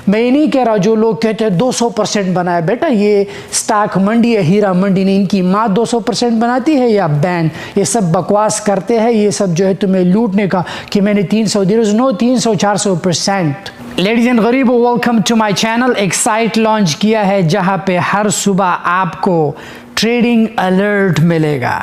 میں یہ نہیں کہہ رہا جو لوگ کہتے ہیں 200% بنایا، بیٹا یہ سٹاک منڈی ہے، ہیرا منڈی نہیں، ان کی ماں 200% بناتی ہے یا بین؟ یہ سب بکواس کرتے ہیں، یہ سب جو ہے تمہیں لوٹنے کا کہ میں نے 300 دیرز نو 300-400%۔ لیڈیز اینڈ غریبو، ویلکم ٹو مائی چینل۔ ایک سائٹ لانچ کیا ہے جہاں پہ ہر صبح آپ کو ٹریڈنگ الرٹ ملے گا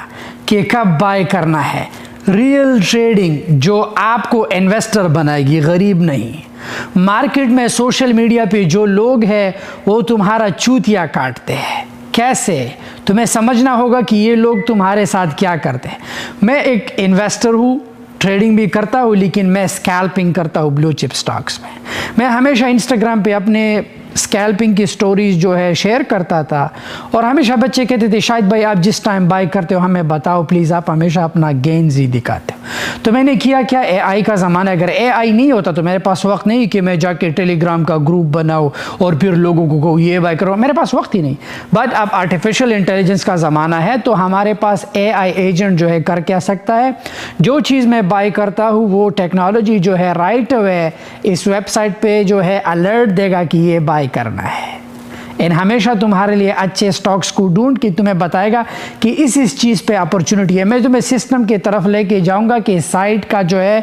کہ کب بائی کرنا ہے، ریئل ٹریڈنگ جو آپ کو انویسٹر بنائے گی، غریب نہیں۔ مارکیٹ میں سوشل میڈیا پہ جو لوگ ہیں وہ تمہارا چوتیا کاٹتے ہیں، کیسے؟ تمہیں سمجھنا ہوگا کہ یہ لوگ تمہارے ساتھ کیا کرتے ہیں۔ میں ایک انویسٹر ہوں، ٹریڈنگ بھی کرتا ہوں، لیکن میں اسکیلپنگ کرتا ہوں بلو چپ سٹاکس میں۔ میں ہمیشہ انسٹاگرام پہ اپنے اسکیلپنگ کی سٹوریز جو ہے شیئر کرتا تھا، اور ہمیشہ بچے کہتے تھے شاہد بھائی آپ جس ٹائم بائی کرتے ہو ہمیں بتاؤ پلیز، آپ ہمیشہ اپنا گینز ہی دکھاتے ہو۔ تو میں نے کیا اے آئی کا زمانہ ہے، اگر اے آئی نہیں ہوتا تو میرے پاس وقت نہیں کہ میں جا کے ٹیلی گرام کا گروپ بناؤ اور پھر لوگوں کو کہوں یہ بائی کرو، میرے پاس وقت ہی نہیں۔ بٹ اب آرٹیفیشل انٹیلیجنس کا زمانہ ہے تو ہمارے پاس اے آئی ایجنٹ جو ہے کر کیا سکتا ہے، جو چیز میں بائی کرتا ہوں وہ ٹیکنالوجی جو ہے رائٹ اوے اس ویب سائٹ پہ جو ہے الرٹ دے گا کہ یہ بائی کرنا ہے۔ ہمیشہ تمہارے لیے اچھے سٹاکس کو ڈھونڈ کے تمہیں بتائے گا کہ اس چیز پہ اپرچونٹی ہے۔ میں تمہیں سسٹم کی طرف لے کے جاؤں گا کہ سائٹ کا جو ہے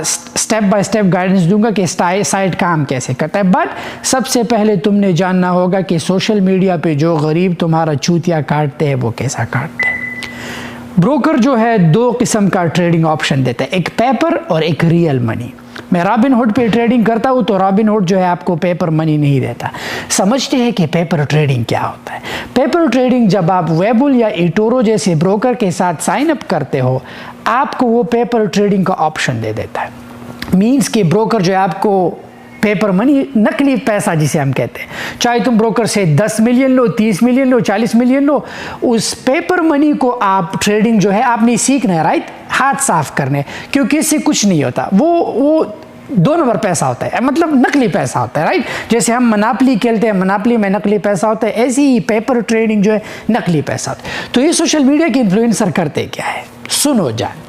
سٹیپ بائی سٹیپ گائیڈنس دوں گا کہ سائٹ کام کیسے کرتا ہے۔ بٹ سب سے پہلے تم نے جاننا ہوگا کہ سوشل میڈیا پہ جو غریب تمہارا چوتیا کاٹتے ہیں وہ کیسا کاٹتے ہیں۔ بروکر جو ہے دو قسم کا ٹریڈنگ آپشن دیتا ہے، ایک پیپر اور ایک ریئل منی۔ میں رابن ہوڈ پہ ٹریڈنگ کرتا ہوں تو رابن ہوڈ جو ہے آپ کو پیپر منی نہیں دیتا۔ سمجھتے ہیں کہ پیپر ٹریڈنگ کیا ہوتا ہے؟ پیپر ٹریڈنگ جب آپ ویبل یا ایٹورو جیسے بروکر کے ساتھ سائن اپ کرتے ہو، آپ کو وہ پیپر ٹریڈنگ کا آپشن دے دیتا ہے۔ مینز کہ بروکر جو ہے آپ کو پیپر منی، نقلی پیسہ جسے ہم کہتے ہیں، چاہے تم بروکر سے 10 ملین لو، 30 ملین لو، 40 ملین لو، اس پیپر منی کو آپ ٹریڈنگ جو ہے آپ نے سیکھنا ہے، رائٹ؟ ہاتھ صاف کرنے، کیونکہ اس سے کچھ نہیں ہوتا، وہ 2 نمبر پیسہ ہوتا ہے، مطلب نقلی پیسہ ہوتا ہے، رائٹ؟ جیسے ہم مناپلی کھیلتے ہیں، مناپلی میں نقلی پیسہ ہوتا ہے، ایسی ہی پیپر ٹریڈنگ جو ہے نقلی پیسہ ہوتا ہے۔ تو یہ سوشل میڈیا کے انفلوئنسر کرتے کیا ہے؟ سنو جان،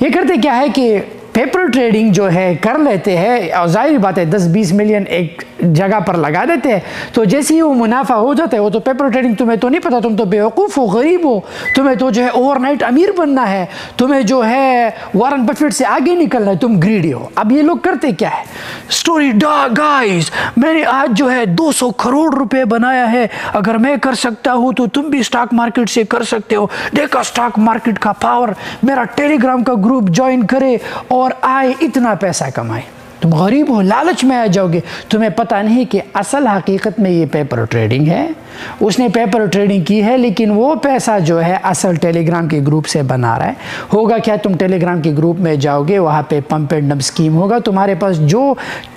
یہ کرتے کیا ہے کہ پیپر ٹریڈنگ جو ہے کر لیتے ہیں، اور ظاہر بات ہے 10-20 ملین ایک جگہ پر لگا دیتے ہیں، تو جیسے ہی وہ منافع ہو جاتا ہے، وہ تو پیپر ٹریڈنگ تمہیں تو نہیں پتا، تم تو بیوقوف ہو، غریب ہو، تمہیں تو جو ہے اوور نائٹ امیر بننا ہے، تمہیں جو ہے وارن بفیٹ سے آگے نکلنا ہے، تم گریڈی ہو۔ اب یہ لوگ کرتے کیا ہے؟ سٹوری گائز میں نے آج جو ہے 200 کروڑ روپے بنایا ہے، اگر میں کر سکتا ہوں تو تم بھی سٹاک مارکیٹ سے کر سکتے ہو، دیکھا سٹاک مارکیٹ کا پاور، میرا ٹیلی گرام کا گروپ جوائن کرے اور آئے اتنا پیسہ کمائے۔ تم غریب ہو، لالچ میں آ جاؤ گے، تمہیں پتہ نہیں کہ اصل حقیقت میں یہ پیپر ٹریڈنگ ہے۔ اس نے پیپر ٹریڈنگ کی ہے، لیکن وہ پیسہ جو ہے اصل ٹیلی گرام کے گروپ سے بنا رہا ہے۔ ہوگا کیا، تم ٹیلی گرام کے گروپ میں جاؤ گے، وہاں پہ پمپ اینڈ ڈمپ اسکیم ہوگا، تمہارے پاس جو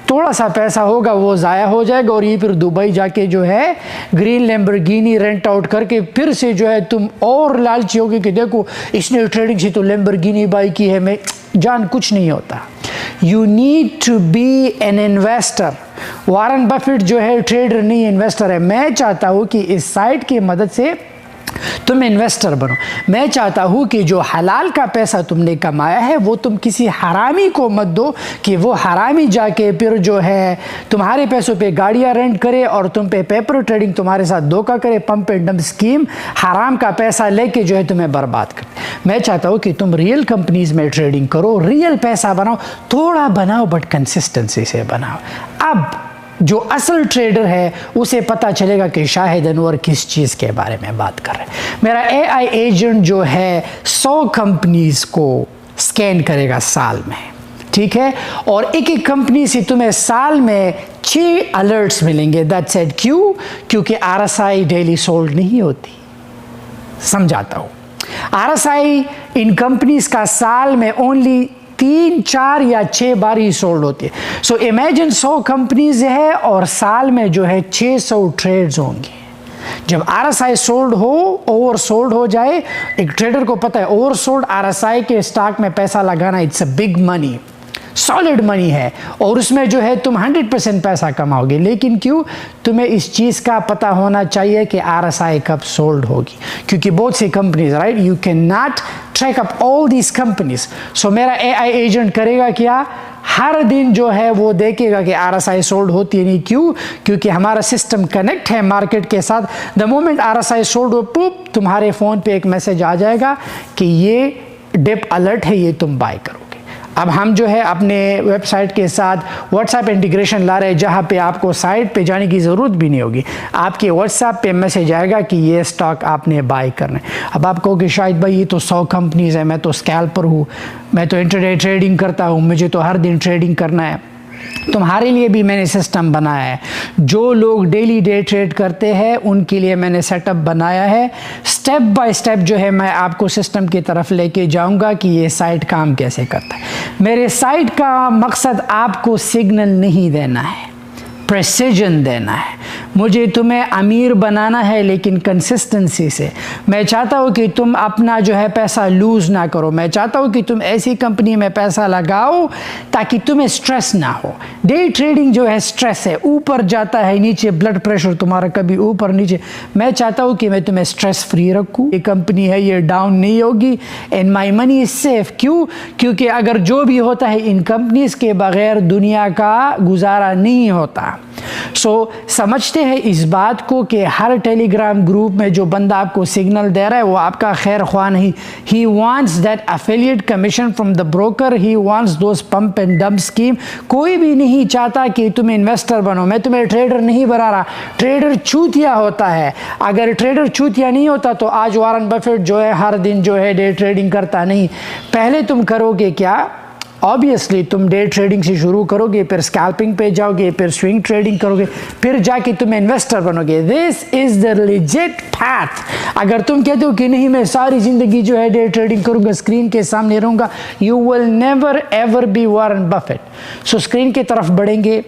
تھوڑا سا پیسہ ہوگا وہ ضائع ہو جائے گا، اور یہ پھر دبئی جا کے جو ہے گرین لیمبرگینی رینٹ آؤٹ کر کے پھر سے جو ہے تم اور لالچی ہوگے کہ دیکھو اس نے ٹریڈنگ سے تو لیمبرگینی بائی کی ہے۔ میں جان کچھ نہیں ہوتا۔ You need to be an investor۔ Warren Buffett جو ہے ٹریڈر نہیں، انویسٹر ہے۔ میں چاہتا ہوں کہ اس سائٹ کی مدد سے تم انویسٹر بنو۔ میں چاہتا ہوں کہ جو حلال کا پیسہ تم نے کمایا ہے وہ تم کسی حرامی کو مت دو کہ وہ حرامی جا کے پھر جو ہے تمہارے پیسوں پہ گاڑیاں رینٹ کرے اور تم پہ پیپر ٹریڈنگ تمہارے ساتھ دھوکہ کرے، پمپ اینڈ ڈمپ اسکیم، حرام کا پیسہ لے کے جو ہے تمہیں برباد کرے۔ میں چاہتا ہوں کہ تم ریئل کمپنیز میں ٹریڈنگ کرو، ریئل پیسہ بناؤ، تھوڑا بناؤ بٹ کنسسٹنسی سے بناؤ۔ اب جو اصل ٹریڈر ہے اسے پتہ چلے گا کہ شاہد انور کس چیز کے بارے میں بات کر رہے ہیں۔ میرا اے آئی ایجنٹ جو ہے 100 کمپنیز کو سکین کرے گا سال میں، ٹھیک ہے؟ اور ایک ایک کمپنی سے تمہیں سال میں 6 الرٹس ملیں گے۔ That's it. کیوں؟ کیونکہ RSI ڈیلی سولڈ نہیں ہوتی۔ سمجھاتا ہوں، RSI ان کمپنیز کا سال میں اونلی 3, 4 یا 6 بار ہی سولڈ ہوتی ہے۔ سو امیجن 100 کمپنیز ہے اور سال میں جو ہے 600 ٹریڈز ہوں گے۔ جب RSI سولڈ ہو، اوور سولڈ ہو جائے، ایک ٹریڈر کو پتہ ہے اوور سولڈ RSI کے سٹاک میں پیسہ لگانا it's a big money, solid money ہے، اور اس میں جو ہے تم 100% پیسہ کماؤ گے۔ لیکن کیوں؟ تمہیں اس چیز کا پتہ ہونا چاہیے کہ RSI کب سولڈ ہوگی، کیونکہ بہت سی companies, right, you can not track up all these companies. So میرا اے آئی ایجنٹ کرے گا کیا؟ ہر دن جو ہے وہ دیکھے گا کہ RSI سولڈ ہوتی ہے نہیں. کیوں؟ کیونکہ ہمارا سسٹم کنیکٹ ہے مارکیٹ کے ساتھ. دا مومنٹ RSI سولڈ ہو پوپ تمہارے فون پہ ایک میسج آ جائے گا کہ یہ ڈپ الرٹ ہے, یہ تم بائی کرو. اب ہم جو ہے اپنے ویب سائٹ کے ساتھ واٹس ایپ انٹیگریشن لا رہے ہیں, جہاں پہ آپ کو سائٹ پہ جانے کی ضرورت بھی نہیں ہوگی. آپ کے واٹس ایپ پہ میسج آئے گا کہ یہ سٹاک آپ نے بائی کرنا ہے. اب آپ کہو کہ شاہد بھائی یہ تو 100 کمپنیز ہیں, میں تو اسکیلپر ہوں, میں تو انٹرڈے ٹریڈنگ کرتا ہوں, مجھے تو ہر دن ٹریڈنگ کرنا ہے. تمہارے لیے بھی میں نے سسٹم بنایا ہے. جو لوگ ڈیلی ڈے ٹریڈ کرتے ہیں ان کے لیے میں نے سیٹ اپ بنایا ہے. سٹیپ بائی سٹیپ جو ہے میں آپ کو سسٹم کی طرف لے کے جاؤں گا کہ یہ سائٹ کام کیسے کرتا ہے. میرے سائٹ کا مقصد آپ کو سگنل نہیں دینا ہے, پریسیجن دینا ہے. مجھے تمہیں امیر بنانا ہے لیکن کنسسٹنسی سے. میں چاہتا ہوں کہ تم اپنا جو ہے پیسہ لوز نہ کرو. میں چاہتا ہوں کہ تم ایسی کمپنی میں پیسہ لگاؤ تاکہ تمہیں سٹریس نہ ہو. ڈے ٹریڈنگ جو ہے سٹریس ہے, اوپر جاتا ہے نیچے, بلڈ پریشر تمہارا کبھی اوپر نیچے. میں چاہتا ہوں کہ میں تمہیں سٹریس فری رکھوں. یہ کمپنی ہے یہ ڈاؤن نہیں ہوگی, and my money is safe. کیوں؟ کیونکہ اگر جو بھی ہوتا ہے ان کمپنیز کے بغیر دنیا کا گزارا نہیں ہوتا. سمجھتے ہیں اس بات کو کہ ہر ٹیلی گرام گروپ میں جو بندہ آپ کو سگنل دے رہا ہے وہ آپ کا خیر خواہ نہیں. He wants that affiliate commission from the broker, he wants those pump and dump scheme. کوئی بھی نہیں چاہتا کہ تم انویسٹر بنو. میں تمہیں ٹریڈر نہیں بنا رہا. ٹریڈر چوتیا ہوتا ہے. اگر ٹریڈر چوتیا نہیں ہوتا تو آج وارن بفیٹ جو ہے ہر دن جو ہے ڈے ٹریڈنگ کرتا نہیں. پہلے تم کرو گے کیا؟ آبویسلی تم ڈے ٹریڈنگ سے شروع کرو گے, پھر اسکیلپنگ پہ جاؤ گے, پھر سوئنگ ٹریڈنگ کرو گے, پھر جا کے تم انویسٹر بنو گے. دس از دا لیجٹ پاتھ. اگر تم کہتے ہو کہ نہیں میں ساری زندگی جو ہے ڈے ٹریڈنگ کروں گا, اسکرین کے سامنے رہوں گا, you will never ever be Warren Buffett. So screen کی طرف بڑھیں گے,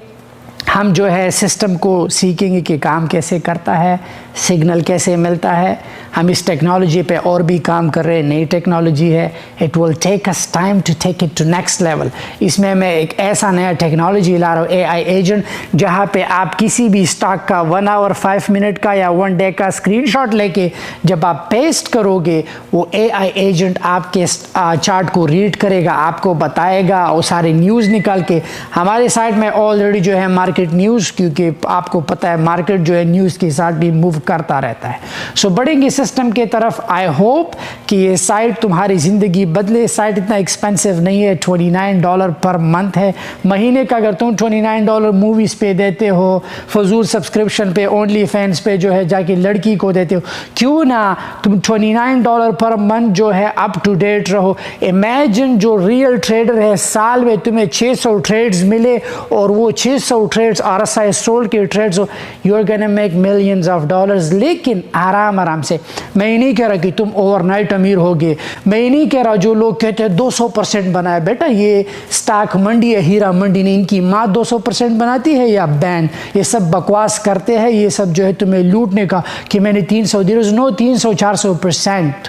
ہم جو ہے سسٹم کو سیکھیں گے کہ کام کیسے کرتا ہے, سگنل کیسے ملتا ہے. ہم اس ٹیکنالوجی پہ اور بھی کام کر رہے ہیں, نئی ٹیکنالوجی ہے. It will take us time to take it to next level. اس میں ایک ایسا نیا ٹیکنالوجی لا رہا ہوں, AI ایجنٹ, جہاں پہ آپ کسی بھی اسٹاک کا 1 آور 5 منٹ کا یا 1 ڈے کا اسکرین شاٹ لے کے جب آپ پیسٹ کرو گے, وہ AI ایجنٹ آپ کے چارٹ کو ریڈ کرے گا, آپ کو بتائے گا, وہ سارے نیوز نکال کے. ہمارے سائٹ میں آلریڈی جو ہے مارکیٹ نیوز, کیونکہ آپ کو پتہ ہے مارکیٹ جو ہے نیوز کے ساتھ بھی موو کرتا رہتا ہے. سو بڑھیں گے سسٹم کے طرف. آئی ہوپ کہ یہ سائٹ تمہاری زندگی بدلے. سائٹ اتنا ایکسپینسو نہیں ہے, $29 پر منتھ ہے. مہینے کا اگر تم $29 موویز پہ دیتے ہو, فضول سبسکرپشن پہ, اونلی فینس پہ جو ہے جا کے لڑکی کو دیتے ہو, کیوں نہ تم $29 پر منتھ جو ہے اپ ٹو ڈیٹ رہو. امیجن جو ریئل ٹریڈر ہے, سال میں تمہیں 600 ٹریڈز ملے اور وہ 600 ٹریڈز RSI سولڈ کے ٹریڈز ہو, you are gonna make millions of dollars. لیکن آرام سے. میں یہ نہیں کہہ رہا کہ تم اوور نائٹ امیر ہوگے. میں یہ نہیں کہہ رہا جو لوگ کہتے ہیں 200% بنایا. بیٹا یہ سٹاک منڈی ہے, ہیرا منڈی نہیں. ان کی ماں 200% بناتی ہے یا بین. یہ سب بکواس کرتے ہیں, یہ سب جو ہے تمہیں لوٹنے کا کہ میں نے 300 دیرز. نو, 300-400%.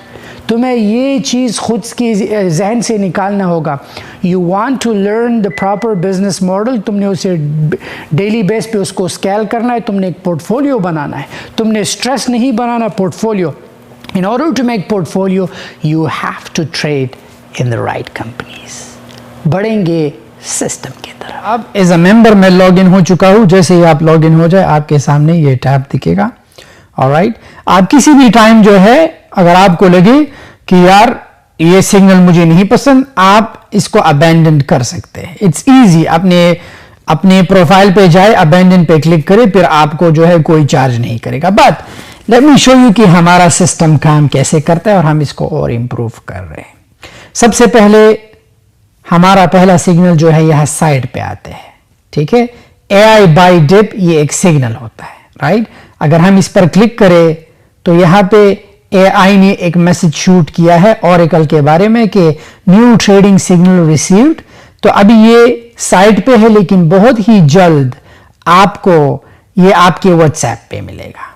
تمہیں یہ چیز خود کی ذہن سے نکالنا ہوگا. You want to learn the proper business model. تم نے اسے ڈیلی بیس پہ اس کو اسکیل کرنا ہے. تم نے ایک پورٹ فولیو بنانا ہے. تم نے اسٹریس نہیں بنانا portfolio. In order to make portfolio, you have to trade in the right companies. بڑھیں گے سسٹم کی طرح. اب ایز اے ممبر میں لاگ ان ہو چکا ہوں. جیسے ہی آپ لاگ ان ہو جائے آپ کے سامنے یہ ٹیب دکھے گا. alright, آپ کسی بھی ٹائم جو ہے اگر آپ کو لگے کہ یار یہ سگنل مجھے نہیں پسند, آپ اس کو ابینڈن کر سکتے ہیں. It's easy. اپنے پروفائل پہ جائے, ابینڈن پہ کلک کرے, پھر آپ کو جو ہے کوئی چارج نہیں کرے گا. But let me show you کہ ہمارا سسٹم کام کیسے کرتا ہے اور ہم اس کو اور امپروو کر رہے ہیں. سب سے پہلے ہمارا پہلا سگنل جو ہے یہاں سائڈ پہ آتے ہیں. ٹھیک ہے, AI بائی ڈپ یہ ایک سگنل ہوتا ہے. رائٹ, اگر ہم اس پر کلک کریں تو یہاں پہ AI نے ایک میسج شوٹ کیا ہے اوریکل کے بارے میں کہ نیو ٹریڈنگ سگنل ریسیوڈ. تو ابھی یہ سائٹ پہ ہے لیکن بہت ہی جلد آپ کو یہ آپ کے واٹس ایپ پہ ملے گا.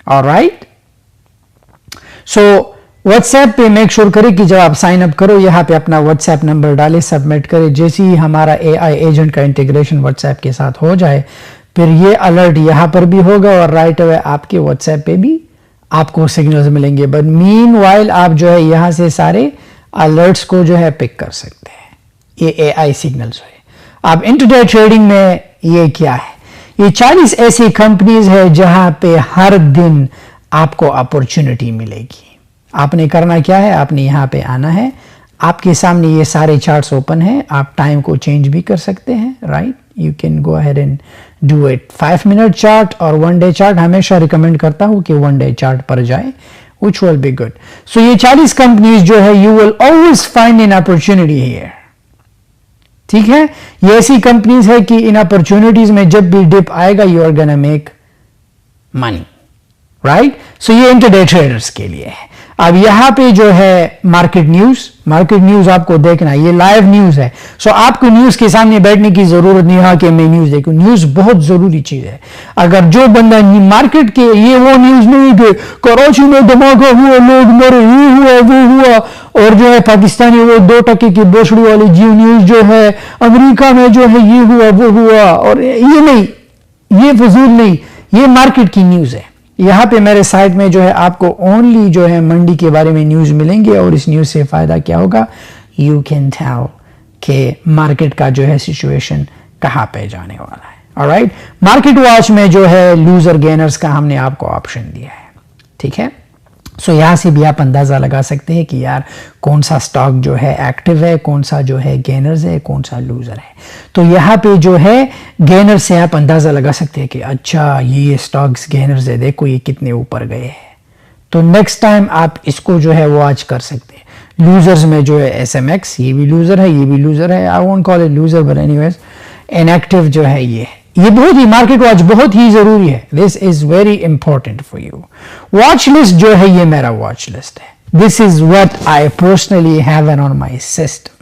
alright, سو واٹس ایپ پہ میک شور کرے کہ جب آپ سائن اپ کرو یہاں پہ اپنا واٹس ایپ نمبر ڈالے, سبمٹ کرے. جیسے ہی ہمارا AI ایجنٹ کا انٹیگریشن واٹس ایپ کے ساتھ ہو جائے پھر یہ الرٹ یہاں پر بھی ہوگا اور رائٹ اوے آپ کے واٹس ایپ پہ بھی آپ کو سگنلز ملیں گے. بٹ مین وائل آپ جو ہے یہاں سے سارے الرٹس کو جو ہے پک کر سکتے ہیں. یہ AI سگنلز ہے. اب انٹرڈے ٹریڈنگ میں یہ کیا ہے؟ یہ 40 ایسی کمپنیز ہے جہاں پہ ہر دن آپ کو اپورچونٹی ملے گی. آپ نے کرنا کیا ہے؟ آپ نے یہاں پہ آنا ہے. آپ کے سامنے یہ سارے چارٹس اوپن ہیں. آپ ٹائم کو چینج بھی کر سکتے ہیں. Right, you can go ahead and do it. 5 minute chart اور 1 ڈے چارٹ ہمیشہ ریکمینڈ کرتا ہوں کہ 1 ڈے چارٹ پر جائے, which will be good. So یہ 40 کمپنیز جو ہے you will always find an opportunity here. ٹھیک ہے, یہ ایسی کمپنیز ہے کہ ان اپرچونٹیز میں جب بھی ڈپ آئے گا you are gonna make money. Right, so یہ انٹرڈے ٹریڈرز کے لیے ہے. اب یہاں پہ جو ہے مارکیٹ نیوز آپ کو دیکھنا, یہ لائیو نیوز ہے. سو آپ کو نیوز کے سامنے بیٹھنے کی ضرورت نہیں ہے کہ میں نیوز دیکھوں. نیوز بہت ضروری چیز ہے. اگر جو بندہ مارکیٹ کے, یہ وہ نیوز نہیں کہ کراچی میں دھماکہ ہوا, لوگ مرے, یہ ہوا وہ ہوا, اور جو ہے پاکستانی وہ 2% کی بوسڑی والی جیو نیوز جو ہے, امریکہ میں جو ہے یہ ہوا وہ ہوا, اور یہ نہیں, یہ فضول نہیں, یہ مارکیٹ کی نیوز ہے. یہاں پہ میرے سائٹ میں جو ہے آپ کو اونلی جو ہے منڈی کے بارے میں نیوز ملیں گے, اور اس نیوز سے فائدہ کیا ہوگا, یو کین ٹیل کہ مارکیٹ کا جو ہے سچویشن کہاں پہ جانے والا ہے. آلرائٹ, مارکیٹ واچ میں جو ہے لوزر گینرز کا ہم نے آپ کو آپشن دیا ہے. ٹھیک ہے, سو یہاں سے بھی آپ اندازہ لگا سکتے ہیں کہ یار کون سا سٹاک جو ہے ایکٹیو ہے, کون سا جو ہے گینرز ہے, کون سا لوزر ہے. تو یہاں پہ جو ہے گینر سے آپ اندازہ لگا سکتے ہیں کہ اچھا یہ سٹاکس گینرز ہے, دیکھو یہ کتنے اوپر گئے ہیں. تو نیکسٹ ٹائم آپ اس کو جو ہے واچ کر سکتے ہیں. لوزرز میں جو ہے ایس ایم ایکس, یہ بھی لوزر ہے, یہ بھی لوزر ہے. I won't call it loser but anyways inactive جو ہے یہ بہت ہی, مارکیٹ واچ بہت ہی ضروری ہے. This is very important for you. Watch list جو ہے یہ میرا واچ لسٹ ہے. This is what I personally have on my system.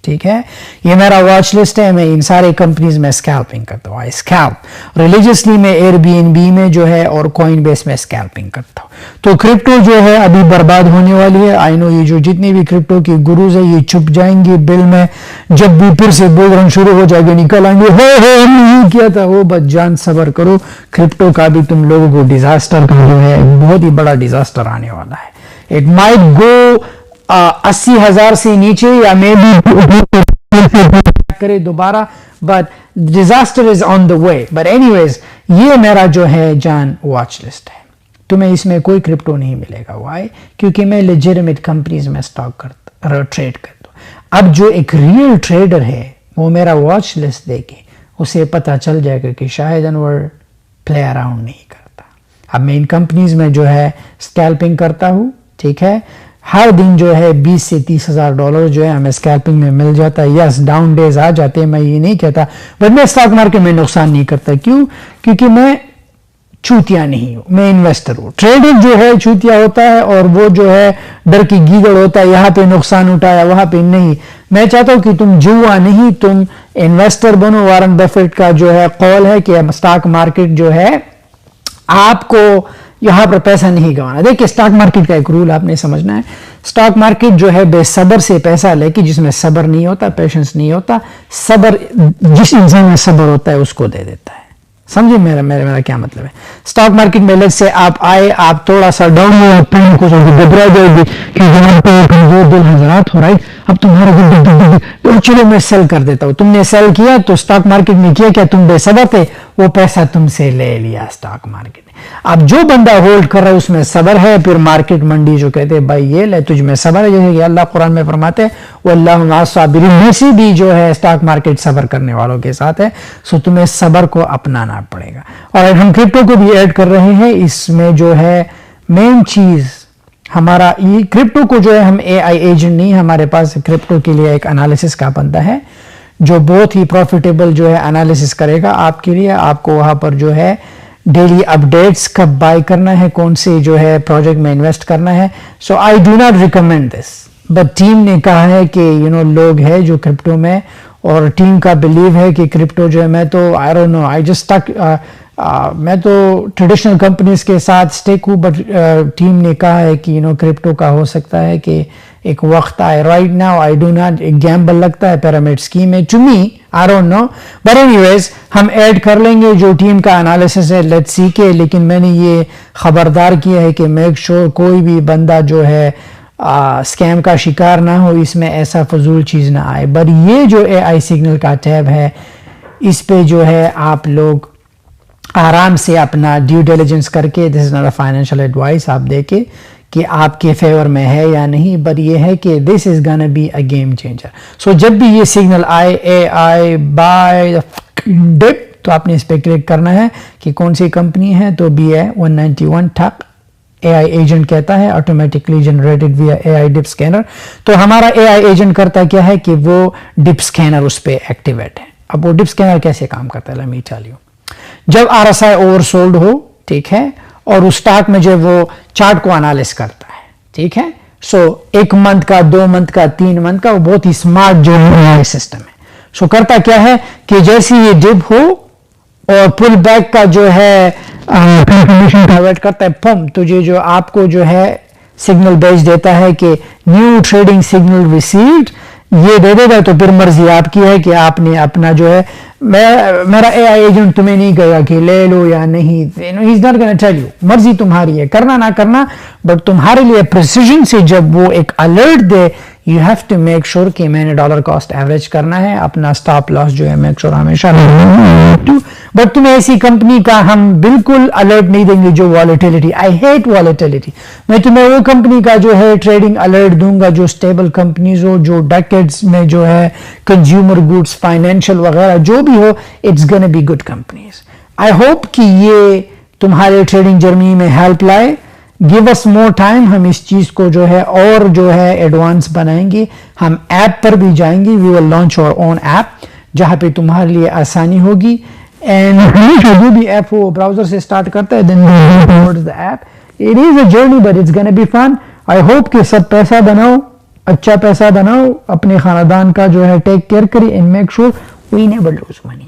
ٹھیک ہے, یہ میرا واچ لسٹ ہے. میں ان سارے کمپنیز میں اسکیلپنگ کرتا ہوں. آئی اسکیلپ ریلیجیسلی میں ایئر بی این بی میں جو ہے اور کوائن بیس میں اسکیلپنگ کرتا ہوں. تو کرپٹو جو ہے ابھی برباد ہونے والی ہے. آئی نو یہ جو جتنے بھی کرپٹو کی گروز ہے یہ چھپ جائیں گے بل میں, جب بھی پھر سے بول رن شروع ہو جائے گا نکل آئیں گے, ہم نے یہ کیا تھا وہ. بس جان صبر کرو, کرپٹو کا بھی تم لوگوں کو ڈیزاسٹر کا جو ہے بہت ہی بڑا ڈیزاسٹر آنے والا ہے. اٹ مائٹ گو 80,000 سے نیچے, یا میں بھی کرے دوبارہ, but disaster is on the way. But anyways یہ میرا جو ہے جان واچ لسٹ ہے. تمہیں اس میں کوئی کرپٹو نہیں ملے گا. وائی؟ کیونکہ میں لیجیٹمیٹ کمپنیز میں اسٹاک ٹریڈ کرتا ہوں. اب جو ایک ریئل ٹریڈر ہے وہ میرا واچ لسٹ دے کے اسے پتہ چل جائے گا کہ شاہد انور پلے اراؤنڈ نہیں کرتا. اب میں ان کمپنیز میں جو ہے اسکیلپنگ کرتا ہوں. ٹھیک ہے, ہر دن جو ہے 20 سے 30,000 ڈالر جو ہے ہمیں اسکیلپنگ میں مل جاتا ہے. یس ڈاؤن ڈیز آ جاتے ہیں, میں یہ نہیں کہتا, بٹ میں اسٹاک مارکیٹ میں نقصان نہیں کرتا. کیوں؟ کیونکہ میں چوتیا نہیں ہوں, میں انویسٹر ہوں. ٹریڈر جو ہے چوتیا ہوتا ہے اور وہ جو ہے ڈر کی گیدڑ ہوتا ہے, یہاں پہ نقصان اٹھایا وہاں پہ نہیں. میں چاہتا ہوں کہ تم جوا نہیں, تم انویسٹر بنو. وارن بفیٹ کا جو ہے قول ہے کہ اسٹاک مارکیٹ جو ہے آپ کو یہاں پر پیسہ نہیں گوانا. دیکھیں اسٹاک مارکیٹ کا ایک رول آپ نے سمجھنا ہے. اسٹاک مارکیٹ جو ہے بے صبر سے پیسہ لے کے, جس میں صبر نہیں ہوتا, پیشنس نہیں ہوتا, صبر جس انسان میں صبر ہوتا ہے اس کو دے دیتا ہے. سمجھے میرا کیا مطلب ہے؟ اسٹاک مارکیٹ میں لیٹ سے آپ آئے, آپ تھوڑا سا ڈاؤن ہوا, پین کو گھبرا جائے گی کہ یہاں پہ کمزور دل حضرات ہو رہا ہے, اب تمہارا چلو میں سیل کر دیتا ہوں. تم نے سیل کیا تو اسٹاک مارکیٹ میں کیا کیا, تم بے صبر تھے, وہ پیسہ تم سے لے لیا اسٹاک مارکیٹ نے. اب جو بندہ ہولڈ کر رہا ہے اس میں صبر ہے, پھر مارکیٹ منڈی جو کہتے ہیں بھائی یہ لے تجھ میں صبر ہے, جیسے کہ اللہ قرآن میں فرماتے ہیں واللہ مع الصابرین, ویسے بھی جو ہے اسٹاک مارکیٹ صبر کرنے والوں کے ساتھ ہے. سو تمہیں صبر کو اپنانا پڑے گا. اور ہم کرپٹو کو بھی ایڈ کر رہے ہیں. اس میں جو ہے مین چیز ہمارا یہ کرپٹو کو جو ہے ہم اے آئی ایجنٹ نہیں, ہمارے پاس کرپٹو کے لیے ایک انالیسس کا بندہ ہے جو بہت ہی پروفیٹیبل جو ہے انالیسس کرے گا آپ کے لیے. آپ کو وہاں پر جو ہے ڈیلی اپڈیٹس کب بائی کرنا ہے, کون سے جو ہے پروجیکٹ میں انویسٹ کرنا ہے. So I do not recommend this, but team نے کہا ہے کہ لوگ ہے جو کرپٹو میں, اور ٹیم کا بلیو ہے کہ کرپٹو جو ہے, میں تو آئی ڈونٹ نو, آئی جسٹ میں تو ٹریڈیشنل کمپنیز کے ساتھ اسٹیک ہوں, بٹ ٹیم نے کہا ہے کہ کرپٹو کا ہو سکتا ہے کہ ایک وقت آئے. Right now I do not, ایک گیمبل لگتا ہے, پیرامڈ اسکیم ہے to me, I don't know, but anyways ہم ایڈ کر لیں گے جو ٹیم کا انالیسس ہے, لیٹس سی کے. لیکن میں نے یہ خبردار کیا ہے کہ میک شور کوئی بھی بندہ جو ہے اسکیم کا شکار نہ ہو، اس میں ایسا فضول چیز نہ آئے. بٹ یہ جو اے آئی سگنل کا ٹیب ہے اس پہ جو ہے آپ لوگ آرام سے اپنا ڈیو ڈیلیجنس کر کے، this is not a financial advice, آپ دیکھیں کہ آپ کے فیور میں ہے یا نہیں، بٹ یہ ہے کہ this is gonna be a game changer. So جب بھی یہ سگنل آئے اے آئی بائی ڈپ تو آپ نے اس پہ کلک کرنا ہے کہ کون سی کمپنی ہے، تو BA191 ٹھک اے آئی ایجنٹ کہتا ہے آٹومیٹکلی جنریٹڈ ویا اے آئی ڈپ اسکینر. تو ہمارا اے آئی ایجنٹ کرتا کیا ہے کہ وہ ڈپ اسکینر اس پہ ایکٹیویٹ ہے. اب وہ ڈپ اسکینر کیسے کام کرتا ہے، لیٹ می ٹیل یو. جب RSI اوور سولڈ ہو، ٹھیک ہے، اور اس اسٹاک میں جو وہ چارٹ کو انالائز کرتا ہے، ٹھیک ہے، سو 1 منتھ کا، 2 منتھ کا، 3 منتھ کا، وہ بہت ہی اسمارٹ جو ہے سسٹم ہے. سو کرتا کیا ہے کہ جیسے یہ ڈپ ہو اور پل بیک کا جو ہے کنفرمیشن کا ویٹ کرتا ہے، پم تو یہ جو آپ کو جو ہے سگنل بھیج دیتا ہے کہ نیو ٹریڈنگ سگنل ریسیوڈ، یہ دے دے گا. تو پھر مرضی آپ کی ہے کہ آپ نے اپنا جو ہے، میرا اے آئی ایجنٹ تمہیں نہیں کہے گا کہ لے لو یا نہیں، he is not gonna tell you, مرضی تمہاری ہے کرنا نہ کرنا. بٹ تمہارے لیے پریسیجن سے جب وہ ایک الرٹ دے، you have to make sure کہ میں نے ڈالر کاسٹ ایوریج کرنا ہے، اپنا اسٹاپ لاس جو ہے میک شور ہمیشہ. بٹ تمہیں ایسی کمپنی کا ہم بالکل الرٹ نہیں دیں گے جو والیٹیلیٹی، آئی ہیٹ والیٹیلیٹی. میں تمہیں وہ کمپنی کا جو ہے ٹریڈنگ الرٹ دوں گا جو اسٹیبل کمپنیز ہو، جو ڈیکیڈز میں جو ہے کنزیومر گڈس، فائنینشیل وغیرہ جو بھی ہو، it's gonna be good companies. I hope کہ یہ تمہارے ٹریڈنگ جرنی میں ہیلپ لائے. گیو اس مور ٹائم، ہم اس چیز کو جو ہے اور جو ہے ایڈوانس بنائیں گے. ہم ایپ پر بھی جائیں گے، وی ول لانچ اور اون ایپ جہاں پہ تمہارے لیے آسانی ہوگی. اینڈ جو بھی ایپ ہو براؤزر سے اسٹارٹ کرتا ہے، then towards the app. It is a journey but it's gonna be fun. I hope کہ سب پیسہ بناؤ، اچھا پیسہ بناؤ، اپنے خاندان کا جو ہے ٹیک کیئر کریں، and make sure we never lose money.